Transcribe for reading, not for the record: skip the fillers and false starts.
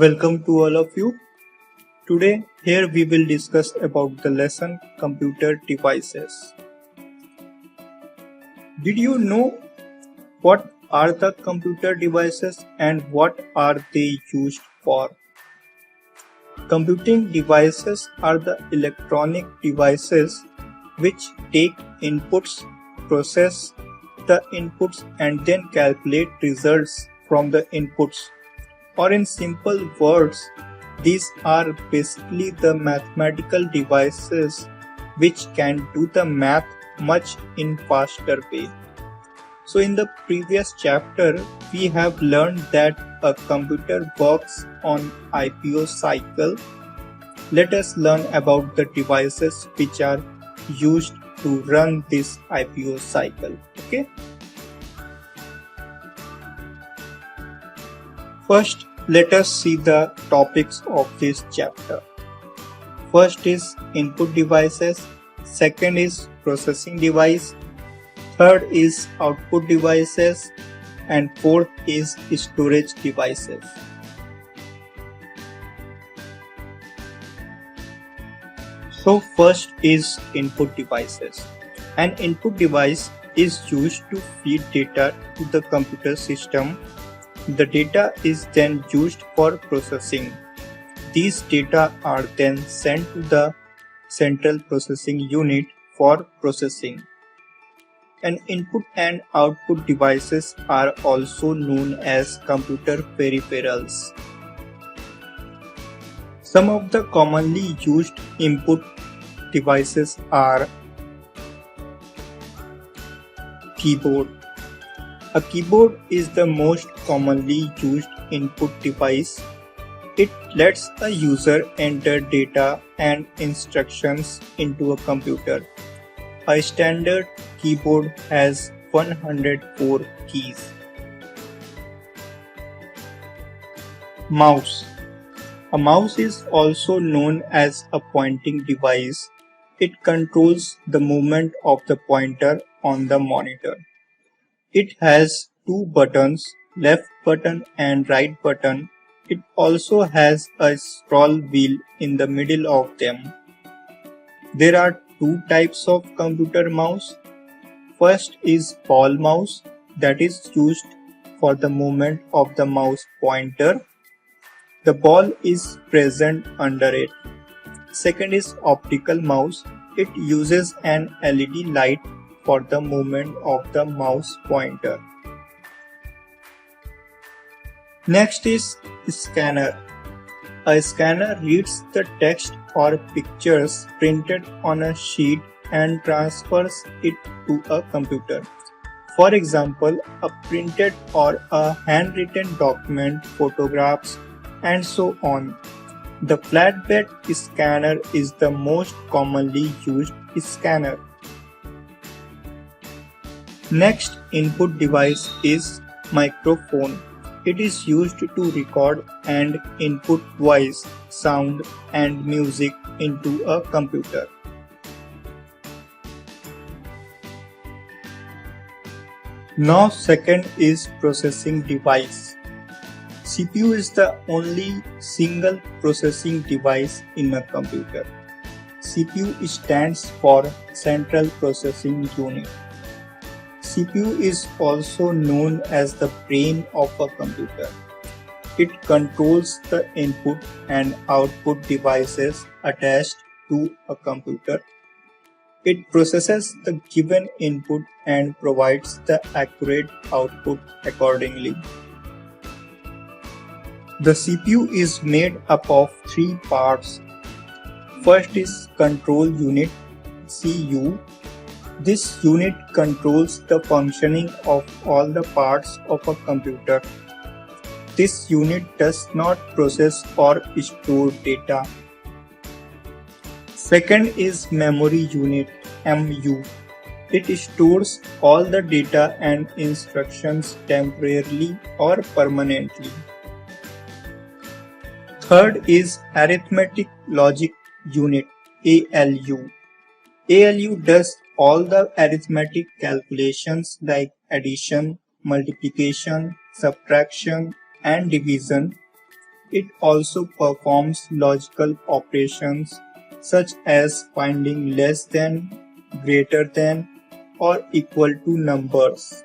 Welcome to all of you. Today here we will discuss about the lesson computer devices. Did you know what are the computer devices and what are they used for? Computing devices are the electronic devices which take inputs, process the inputs and then calculate results from the inputs. Or in simple words, these are basically the mathematical devices which can do the math much in faster way. So in the previous chapter, we have learned that a computer works on IPO cycle. Let us learn about the devices which are used to run this IPO cycle. Okay. First, let us see the topics of this chapter. First is input devices, second is processing device, third is output devices, and fourth is storage devices. So first is input devices. An input device is used to feed data to the computer system. The data is then used for processing. These data are then sent to the central processing unit for processing. And input and output devices are also known as computer peripherals. Some of the commonly used input devices are keyboard. A keyboard is the most commonly used input device. It lets a user enter data and instructions into a computer. A standard keyboard has 104 keys. Mouse. A mouse is also known as a pointing device. It controls the movement of the pointer on the monitor. It has two buttons, left button and right button. It also has a scroll wheel in the middle of them. There are two types of computer mouse. First is ball mouse, that is used for the movement of the mouse pointer. The ball is present under it. Second is optical mouse. It uses an LED light for the movement of the mouse pointer. Next is scanner. A scanner reads the text or pictures printed on a sheet and transfers it to a computer. For example, a printed or a handwritten document, photographs, and so on. The flatbed scanner is the most commonly used scanner. Next input device is microphone. It is used to record and input voice, sound and music into a computer. Now second is processing device. CPU is the only single processing device in a computer. CPU stands for Central Processing Unit. CPU is also known as the brain of a computer. It controls the input and output devices attached to a computer. It processes the given input and provides the accurate output accordingly. The CPU is made up of three parts. First is control unit, CU. This unit controls the functioning of all the parts of a computer. This unit does not process or store data. Second is memory unit, MU. It stores all the data and instructions temporarily or permanently. Third is arithmetic logic unit, ALU. ALU does all the arithmetic calculations like addition, multiplication, subtraction, and division. It also performs logical operations such as finding less than, greater than, or equal to numbers.